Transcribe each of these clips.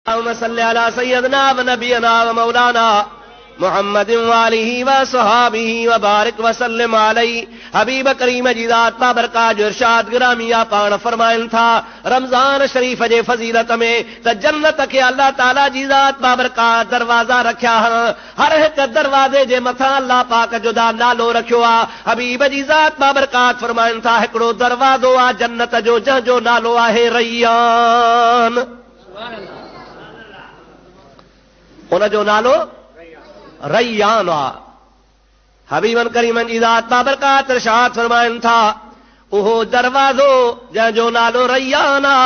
اللهم صل على سيدنا ونبينا ومولانا محمد वालिही व सहाबिही व बारिक वसल्लम अलैहि। हबीब करीम जी ज़ात बाबरकात जो इरशाद गिरामिया पाण फरमाइन था रमज़ान शरीफ जे फज़ीलत में त जन्नत के अल्लाह ताला जी ज़ात बाबरकात दरवाज़ा रखिया हर हिक दरवाज़े जे मथां अल्लाह पाक जो नालो रखियो आ। हबीब जी ज़ात बाबरकात फरमाइन था हिकिड़ो दरवाज़ो आ जन्नत जो जंहिंजो नालो आहे रैयान। उन जो नालो रैयान आ। हबीबन करीमन जी ज़ात बाबरकात इरशाद फरमाइन था उहो दरवाज़ो जंहिंजो नालो रैयान आ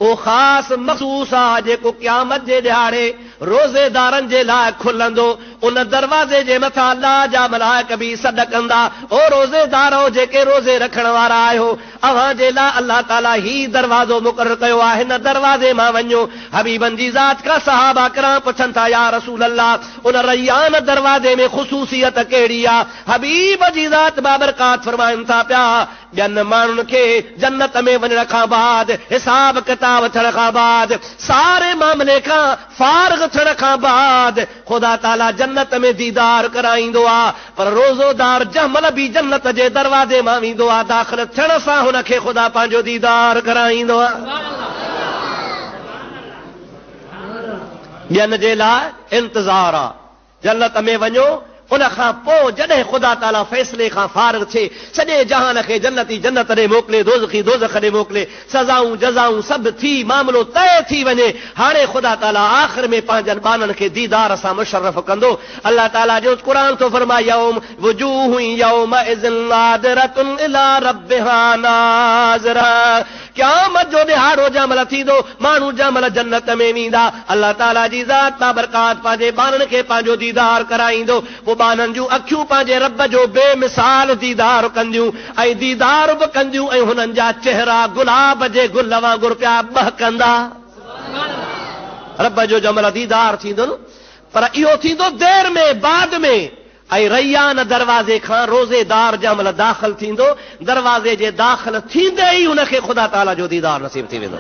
ओ ख़ास मखसूस आ जेको क़यामत जे ॾिहाड़े रोज़ेदारनि जे लाइ खुलंदो। उन दरवाज़े जे मथां अल्लाह जा मलाइक बि सॾ कंदा ओ रोज़ेदारो जेके रोज़े रखण वारा आहियो अव्हां जे लाइ अल्लाह ताला ही दरवाज़ो मुक़रर कयो आहे हिन दरवाज़े मां वञो। हबीबन जी ज़ात का सहाबा किराम पुछनि था या रसूल अल्लाह उन रैयान दरवाज़े में ख़ुसूसियत कहिड़ी आहे? हबीब जी ज़ात बाबरकात फरमाइनि था पिया ॿियनि माण्हुनि खे जन्नत में वञण खां बाद हिसाब किताब थियण खां बाद सारे मामले खां फारिग थियण खां बाद ख़ुदा ताला जन्नत में दीदार कराईंदो आहे पर रोज़ोदार जंहिं बि जन्नत जे दरवाज़े मां वेंदो आहे दाख़िल थियण सां हुनखे ख़ुदा पंहिंजो दीदार कराईंदो आहे। ॿियनि जे लाइ इंतज़ार आहे जन्नत में वञो उन खां पोइ जॾहिं ख़ुदा ताला फ़ैसिले खां फारिग थिए सॼे जहान खे जन्नती जन्नत ॾे मोकिले दोज़खी दोज़ख ॾे मोकिले सज़ाऊं जज़ाऊं सभु थी मामिलो तय थी वञे हाणे ख़ुदा ताला आख़िर में पंहिंजनि ॿारनि खे दीदार सां मुशर्रफ़ कंदो। अल्लाह ताला जो क़ुरान थो फरमाए यौम वुजूह यौमइज़िन नाज़िरतुन इला रब्बिहा नाज़िरा। क़यामत जो ॾिहाड़ो जंहिं थींदो माण्हू जंहिं जन्नत में वेंदा अल्लाह ताला जी ज़ात बाबरकात पंहिंजे ॿारनि खे पंहिंजो दीदार कराईंदो। बाननि जूं अखियूं पंहिंजे रब जो बेमिसाल दीदार कंदियूं ऐं दीदार बि कंदियूं ऐं हुननि जा चेहरा गुलाब जे गुल वांगुरु पिया बहकंदा। रब जो जमल दीदार थींदो न पर इहो थींदो देर में बाद में। ऐं रैयान दरवाज़े खां रोज़ेदार जंहिं दाख़िल थींदो दरवाज़े जे दाख़िल थींदे ई हुनखे ख़ुदा ताला जो दीदार नसीब थी वेंदो।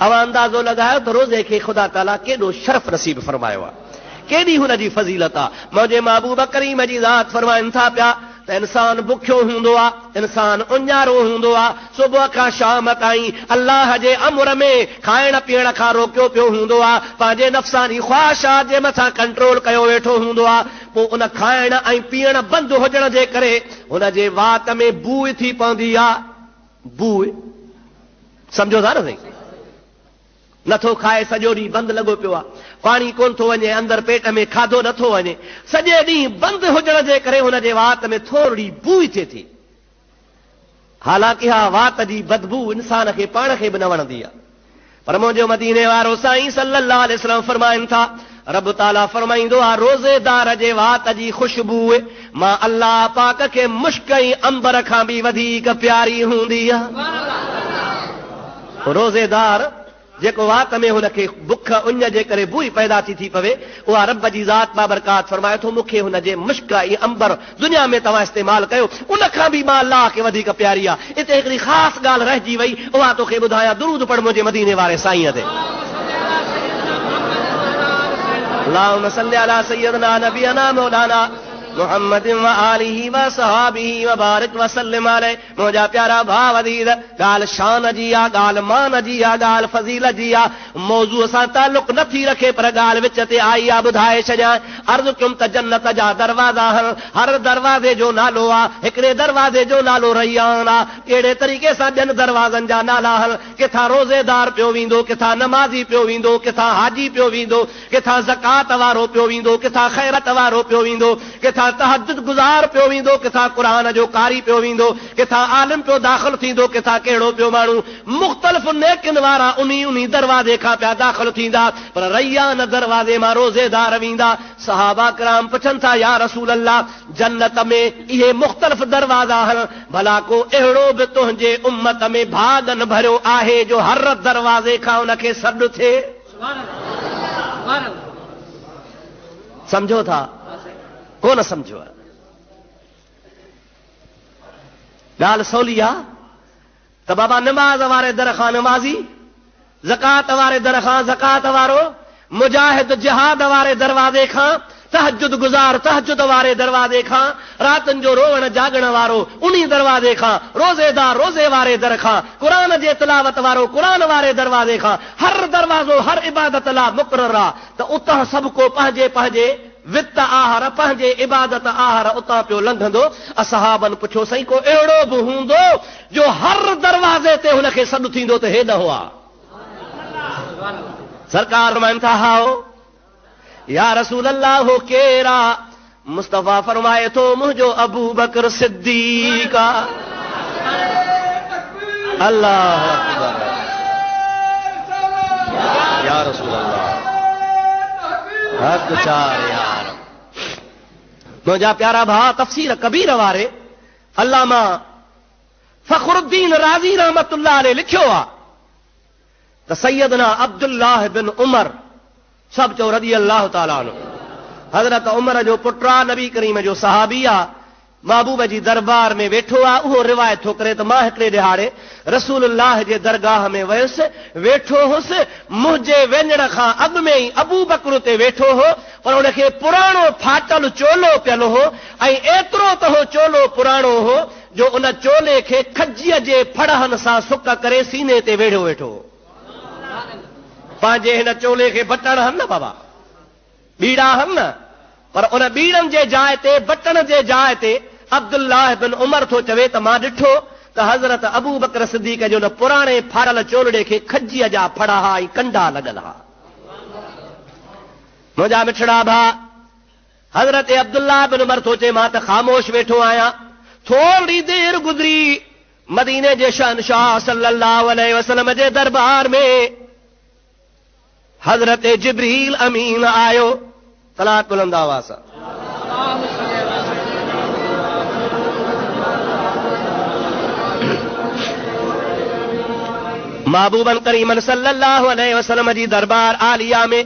अवां अंदाज़ो लॻायो त रोज़े खे ख़ुदा ताला केॾो शरफ़ नसीब फरमायो आहे केॾी हुनजी फज़ीलत आहे। मुंहिंजे महबूब करीम जी ज़ात फरमाइनि था पिया त इंसान बुखियो हूंदो आहे इंसान उञारो हूंदो आहे सुबुह खां शाम ताईं अल्लाह जे अमर में खाइण पीअण खां रोकियो पियो हूंदो आहे पंहिंजे नफ़्सानी ख़्वाहिशात जे मथां कंट्रोल कयो वेठो हूंदो आहे पोइ उन खाइण ऐं पीअण बंदि हुजण जे करे हुन जे वात में बूइ थी पवंदी आहे। बूइ सम्झो था न साईं नथो खाए सॼो ॾींहुं बंदि लॻो पियो आहे पाणी कोन थो वञे अंदरि पेट में खाधो नथो वञे सॼे ॾींहुं बंदि हुजण जे करे हुन जे वात में थोरी बूइ थिए थी। हालांकि हा वात जी बदबू इंसान खे पाण खे बि न वणंदी आहे पर मुंहिंजो मदीने वारो साईं सल्लल्लाहु अलैहि वसल्लम फरमाइनि था रब ताला फरमाईंदो आहे रोज़ेदार जे वात जी ख़ुशबू मां अल्लाह पाक खे मुश्क ऐं अंबर खां बि वधीक प्यारी हूंदी आहे। रोज़ेदार जेको वात में हुनखे बुख उञ जे करे बूइ पैदा थी पवे उहा रब जी ज़ात बाबरकात फरमाए थो मूंखे हुनजे मुश्क ऐं अंबर दुनिया में तव्हां इस्तेमालु कयो उन खां बि मां अल्लाह खे वधीक प्यारी आहे। हिते हिकिड़ी ख़ासि ॻाल्हि रहिजी वई उहा तोखे ॿुधायां दुरूद पढ़ मुंहिंजे मदीने वारे साईं ते। अल्लाहुम्म सल्लि अला सय्यदना नबियना मौलाना मोहम्मद व आलिही व सहाबिही व बारिक वसल्लम अलैहि। मुंहिंजा प्यारा भाउ अज़ीज़ ॻाल्हि शान जी आहे ॻाल्हि मान जी आहे ॻाल्हि फज़ीलत जी आहे मौज़ूअ सां ताल्लुक़ नथी रखे पर ॻाल्हि विच ते आई आहे ॿुधाए छॾियां। अर्ज़ु कयुमि त जन्नत जा दरवाज़ा हर दरवाज़े जो नालो आहे हिकिड़े दरवाज़े जो नालो रैयान आहे। कहिड़े तरीक़े सां ॿियनि दरवाज़नि जा नाला किथां रोज़ेदार पियो वेंदो किथां नमाज़ी पियो वेंदो किथां हाजी पियो वेंदो किथां ज़कात वारो पियो वेंदो किथां ख़ैरत वारो पियो वेंदो किथां तहज्जुद गुज़ार पियो वेंदो किथां क़ुरान जो कारी पियो वेंदो किथां आलिम पियो दाख़िल थींदो किथां कहिड़ो पियो माण्हू मुख़्तलिफ़ नेकिन वारा उन्ही दरवाज़े खां पिया दाख़िल थींदा पर रैयान दरवाज़े मां रोज़ेदार वेंदा। सहाबा किराम पुछनि था या रसूल अल्लाह जन्नत में इहे मुख़्तलिफ़ दरवाज़ा भला को अहिड़ो बि तुंहिंजे उम्मत में भाॻन भरियो आहे जो हर दरवाज़े खां हुनखे सॾु थिए? सम्झो था कोन सम्झो आहे ॻाल्हि सवली आहे त बाबा नमाज़ वारे दर खां नमाज़ी ज़कात वारे दर खां ज़कात वारो, मुजाहिद जिहाद वारे दरवाज़े खां, तहज्जुद गुज़ार तहज्जुद वारे दरवाज़े खां, रातनि जो रोवण जागण वारो उन्ही दरवाज़े खां, रोज़ेदार रोज़े वारे दर खां, क़ुरान जे तिलावत वारो क़ुरान वारे दरवाज़े खां, हर दरवाज़ो हर इबादत लाइ मुक़ररु आहे। त उतां सभु को पंहिंजे पंहिंजे वित आहार पंहिंजे इबादत आहार उतां पियो लंघंदो। असहाबनि पुछियो साईं को अहिड़ो बि हूंदो जो हर दरवाज़े ते हुनखे सॾु थींदो त हे न हुआ? सरकार फरमाइनि था हाओ या रसूल अल्लाह हो केरा? मुस्तफ़ा फरमाए थो मुंहिंजो अबू बकर सिद्दीक़ आहे। अल्लाह अकबर या रसूल अल्लाह हक़ चार यार। मुंहिंजा प्यारा भाउ तफ़सीर कबीर वारे अल्लामा फ़खरुद्दीन राज़ी रहमतुल्लाह अलैह लिखियो आहे त सैयदना अब्दुल्लाह बिन उमर सब चो रज़ी अल्लाह ताला अन्हु, हज़रत उमर जो पुटु आहे, नबी करीम जो सहाबी आहे, महबूब जी दरबार में वेठो आहे। उहो रिवायत थो करे त मां हिकिड़े ॾिहाड़े रसूलुल्लाह जे दरगाह में वयुसि, वेठो हुउसि, मुंहिंजे वञण खां अॻु में ई अबू बकर ते वेठो हो, पर उनखे पुराणो फाटल चोलो पियल हो ऐं एतिरो त हो चोलो पुराणो हो जो उन चोले खे खजीअ जे फड़हनि सां सुक करे सीने ते वेढ़ो वेठो हो। पंहिंजे हिन चोले खे बटण हन न बाबा, बीड़ा हन न, पर उन बीड़नि जे जाइ ते बटण जे जाइ ते अब्दुल्लाह बिन उमर थो चवे त मां ॾिठो त हज़रत अबू बकर सिद्दीक़ जो न पुराणे फाड़ल चोलड़े खे खजीअ जा फड़ हा ऐं कंडा लॻल हा। मुंहिंजा मिठड़ा भाउ हज़रत अब्दुल्लाह बिन उमर थो चए मां त ख़ामोश वेठो आहियां। थोरी देर गुज़री, मदीने जे शहनशाह सल्लल्लाहु अलैहि वसल्लम जे दरबार में हज़रत जिब्रील अमीन आयो। तलाक बुलंद आवाज़ सां महबूबन करीमन सल्लल्लाहु अलैहि वसल्लम जी दरबार आलिया में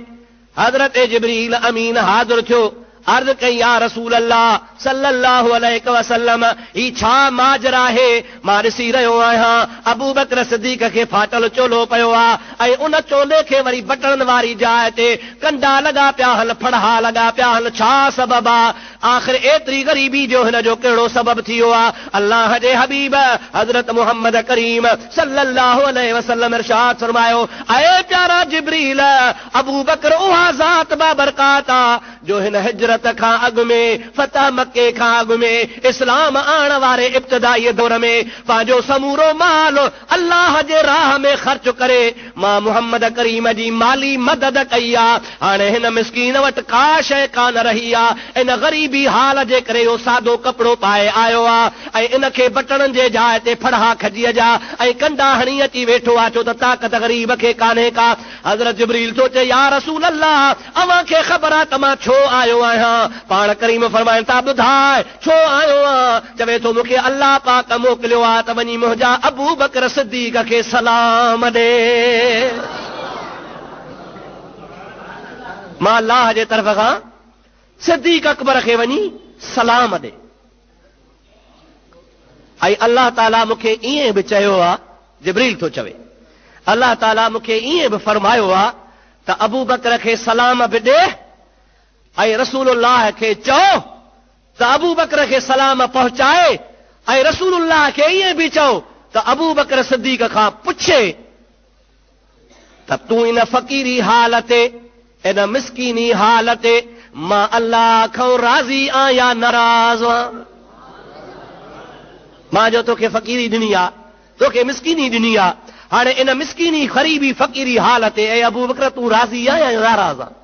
हज़रत जिब्रील अमीन हाज़िर थियो। अर्ज़ कई या रसूल अल्लाह सल्लल्लाहु अलैहि वसल्लम, ही छा माजरा आहे? मां ॾिसी रहियो आहियां अबू बकर सिद्दीक़ खे फाटल चोलो पियो आहे ऐं उन चोले खे वरी बटणनि वारी जाइ ते कंडा लॻा पिया आहिनि, फड़हा लॻा पिया आहिनि। छा सबबु आहे? आख़िर एतिरी ग़रीबी जो हिन जो कहिड़ो सबबु थी वियो आहे? अल्लाह जे हबीब हज़रत मुहम्मद करीम सल्लल्लाहु अलैहि वसल्लम इरशाद फरमायो, ऐ प्यारा जिब्रील, अबू बकर उहा ज़ात बाबरकात आहे जो हिन हिजरत खां अॻु में, फतह मके खां अॻु में, इस्लाम आण वारे इब्तिदाई दौर में पंहिंजो समूरो माल अल्लाह जे राह में ख़र्च करे मां मुहम्मद करीम जी माली मदद कई आहे। हाणे हिन मिस्कीन वटि का शइ कान रही आहे, इन ग़रीबी हाल जे करे इहो सादो कपिड़ो पाए आयो आहे ऐं इन खे बटणनि जे जाइ ते फड़हा खजीअ जा ऐं कंडा हणी अची वेठो आहे, छो त ताक़त ग़रीब खे कान्हे का। हज़रत जिब्रील थो चए या रसूल अल्लाह, अव्हां खे ख़बर आहे त मां छो आयो आहियां? पाण करीम फरमाइनि था ॿुधाए छो आयो आहियां? चवे थो मूंखे अल्लाह पाक मोकिलियो आहे त वञी मुंहिंजा अबू बकर सिद्दीक़ खे सलाम ॾे। मां अल्लाह जे तरफ़ खां सिद्दीक़ अकबर खे वञी सलाम ॾे। ऐं अल्लाह ताला मूंखे ईअं बि चयो आहे, जिब्रील थो चवे, अल्लाह ताला मूंखे ईअं बि फरमायो आहे त अबू बकर खे सलाम बि ॾे ऐं रसूलुल्लाह खे चओ त अबू बकर खे सलाम पहुचाए ऐं रसूलुल्लाह खे ईअं बि चओ त अबू बकर सिद्दीक़ खां पुछे त तूं इन फ़क़ीरी हालत, इन मिस्कीनी हालत मां अल्लाह खां राज़ी आहियां या नाराज़ आहियां? मां जो तोखे फ़क़ीरी ॾिनी आहे, तोखे मिस्कीनी ॾिनी आहे, हाणे इन मिस्कीनी ग़रीबी फ़क़ीरी हालत ऐं अबू बकर तूं राज़ी आहियां या नाराज़ आहियां?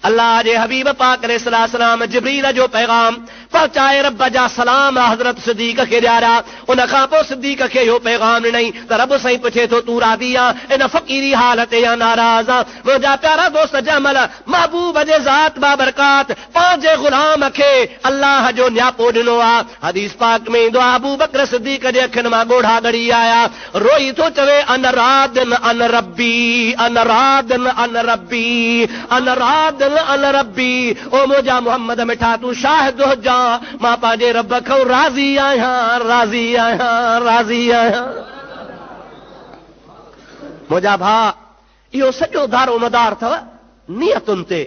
अल्लाह जे हबीब पाक अलैहिस्सलाम जिब्रील जो पैगाम पहुचाए रब जा सलाम हज़रत सिद्दीक़ खे ॾियारा। उन खां पोइ सिद्दीक़ खे इहो पैगाम ॾिनई त रब साईं पुछे थो तूं राज़ी आहे इन फ़क़ीरी हालत या नाराज़ आहे? मुंहिंजा प्यारा दोस्त जमल, महबूब जे ज़ात बाबरकात पंहिंजे ग़ुलाम खे अल्लाह जो न्यापो ॾिनो आहे। हदीस पाक में ईंदो आहे अबू बकर सिद्दीक़ जे अखियुनि मां ॻोढ़ा ॻड़ी आया, रोई थो चवे अन रादिन अन रब्बी, अन रादिन अन रब्बी, अन रादिन अन रब्बी। ओ मुंहिंजा मोहम्मद मिठा तूं शाहिद हुजां, मां पंहिंजे रब खां राज़ी आहियां, राज़ी आहियां, राज़ी आहियां। मुंहिंजा भाउ, इहो सॼो दारो मदार अथव नियतुनि ते।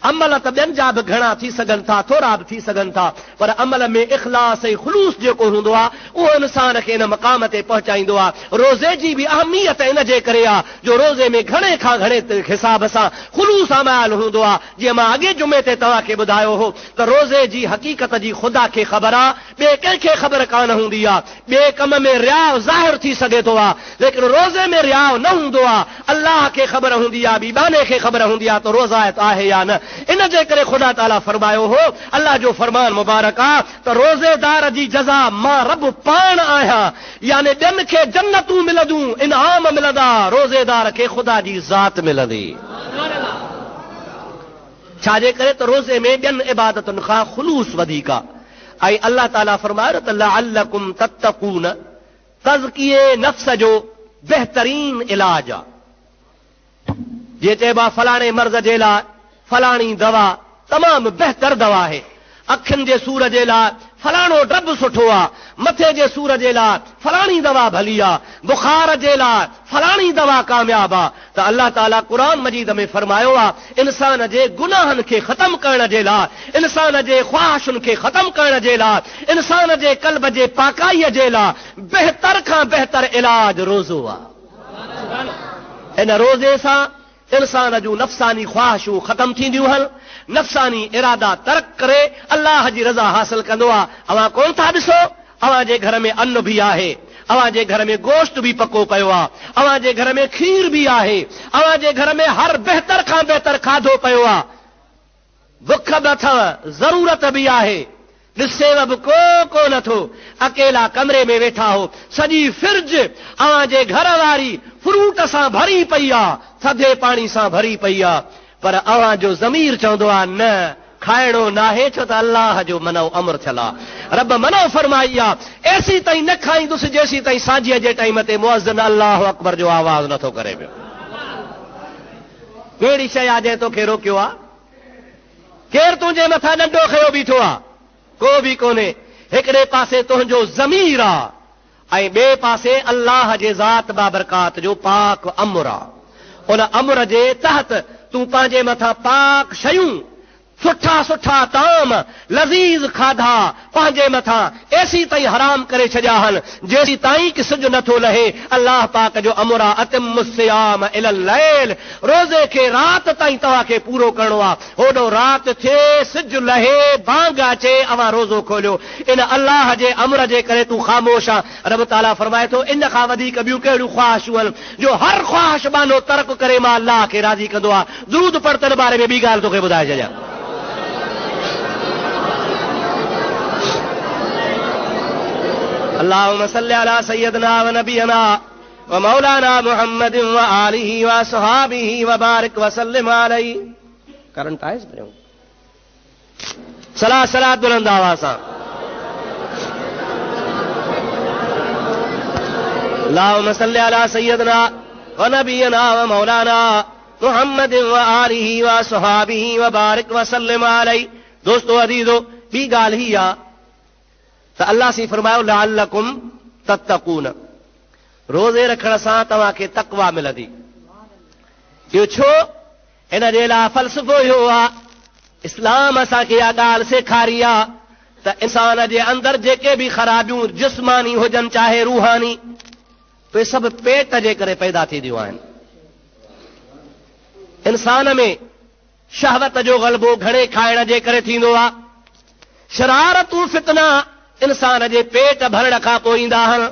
अमल त ॿियनि जा बि घणा थी सघनि था, थोरा बि थी सघनि था, पर अमल में इख़लास ऐं ख़ुलूस जेको हूंदो आहे उहो इंसान खे इन मक़ाम ते पहुचाईंदो आहे। रोज़े जी बि अहमियत इन जे करे आहे जो रोज़े में घणे खां घणे हिसाब सां ख़ुलूस अमाल हूंदो आहे। जीअं मां अॻे जुमे ते तव्हांखे ॿुधायो हो त रोज़े जी हक़ीक़त जी ख़ुदा खे ख़बर आहे, ॿिए कंहिंखे ख़बर कान हूंदी आहे। ॿिए कम में रियाव ज़ाहिर थी सघे थो आहे, लेकिन रोज़े में रियाव न हूंदो आहे। अल्लाह खे ख़बर हूंदी आहे, बीबाने खे ख़बर हूंदी आहे त रोज़ायत आहे या न। इन जे करे ख़ुदा ताला फरमायो हो, अल्लाह जो फरमान मुबारक आहे त रोज़ेदार जी जज़ा मां रब पाण आहियां, यानी ॿियनि खे जन्नतूं मिलंदियूं, इनाम मिलंदा, रोज़ेदार खे ख़ुदा जी ज़ात मिलंदी। छाजे करे त रोज़े में ॿियनि इबादतुनि खां ख़ुलूस वधीक आहे। ऐं अल्लाह ताला फरमायो त लअल्लकुम तत्तकून, तज़किये नफ्स जो बहितरीन इलाज आहे। जीअं चइबो आहे फलाणे मर्ज़ जे लाइ फलाणी दवा तमामु बहितर दवा आहे, अखियुनि जे सूर जे लाइ फलाणो ड्रब सुठो आहे, मथे जे सूर जे लाइ फलाणी दवा भली आहे, बुखार जे लाइ फलाणी दवा कामयाब आहे। त अल्लाह ताला क़ुरान मजीद में फरमायो आहे इंसान जे गुनाहनि खे ख़तम करण जे लाइ, इंसान जे ख़्वाहिशुनि खे ख़तम करण जे लाइ, इंसान जे क़ल्ब जे पाकाईअ जे लाइ बहितर खां बहितर इलाज रोज़ो आहे। इन रोज़े सां इंसान जूं नफ़्सानी ख़्वाहिशूं ख़तम थींदियूं आहिनि, नफ़्सानी इरादा तर्क करे अल्लाह जी रज़ा हासिल कंदो आहे। अवां कोन था ॾिसो, अवां जे घर में अन्न बि आहे, अवां जे घर में गोश्त बि पको पियो आहे, अवां जे घर में खीर बि आहे, अवां जे घर में हर बहितर खां बहितर खाधो पियो आहे, बुख बि अथव, ज़रूरत बि आहे, ॾिसेव बि को नथो, अकेला कमरे में वेठा हो, सॼी फ्रिज अवां जे घर वारी फ्रूट सां भरी पई आहे, थधे पाणी सां भरी पई आहे, पर अवां जो ज़मीर चवंदो आहे न खाइणो नाहे, छो त अल्लाह जो मनो अमर थियल आहे। रब मनो फरमाई आहे एसी ताईं न खाईंदुसि जेसी ताईं सांझीअ जे टाइम ते मुअज़्ज़िन अल्लाहु अकबर जो आवाज़ नथो करे पियो। कहिड़ी शइ आहे जंहिं तोखे रोकियो आहे? केरु तुंहिंजे मथां नंढो खयो बीठो आहे? को बि कोन्हे। हिकिड़े पासे तुंहिंजो ज़मीर आहे ऐं ॿिए पासे अल्लाह जे ज़ात बाबरकात जो पाक अमर आहे। उन अमर जे तहत तूं पंहिंजे मथां पाक शयूं, सुठा सुठा ताम, लज़ीज़ खाधा पंहिंजे मथां एसी ताईं हराम करे छॾिया आहिनि जेसी ताईं कि सिज नथो लहे। अल्लाह पाक जो अमर आहे अतिम्मु सियाम इलल लैल, रोज़े खे राति ताईं तव्हांखे पूरो करणो आहे। होॾो राति थिए, सिज लहे, बांग अचे, अवां रोज़ो खोलियो। इन अल्लाह जे अमर जे करे तूं ख़ामोश आहे। रब ताला फरमाए थो इन खां वधीक ॿियूं कहिड़ियूं ख़्वाहिशूं आहिनि जो हर ख़्वाहिश बानो तर्क करे मां अल्लाह खे राज़ी कंदो आहे। दुरूद पढ़ तन बारे में ॿी ॻाल्हि तोखे ॿुधाए छॾियां। अल्लाहुम्मा सल्लि अला सय्यदना व नबियना व मौलाना मुहम्मदिन व आलिहि व असहाबिहि व बारिक व सल्लिम अलैहि। करंट आहे इसमें सलात सलात बुलंद आवाज़ सां। अल्लाहुम्मा सल्लि अला सय्यदना व नबियना व मौलाना मुहम्मदिन व आलिहि व असहाबिहि व बारिक व सल्लिम अलैहि। दोस्तों अज़ीज़ो, ॿी ॻाल्हि ही आहे त अल्लाह सी फरमायो लअल्लकुम तत्तकून, रोज़े रखण सां तव्हांखे तक़वा मिलंदी। इहो छो? हिन जे लाइ फ़लसफ़ो इहो आहे, इस्लाम असांखे इहा ॻाल्हि सेखारी आहे त इंसान जे अंदरि जेके बि ख़राबियूं जिस्मानी हुजनि चाहे रूहानी, उहे सभु पेट जे करे पैदा थींदियूं आहिनि। इंसान में शहवत जो ग़लबो घणे खाइण जे करे थींदो आहे। शरारतूं फितना इंसान जे पेट भरण खां पोइ ईंदा आहिनि।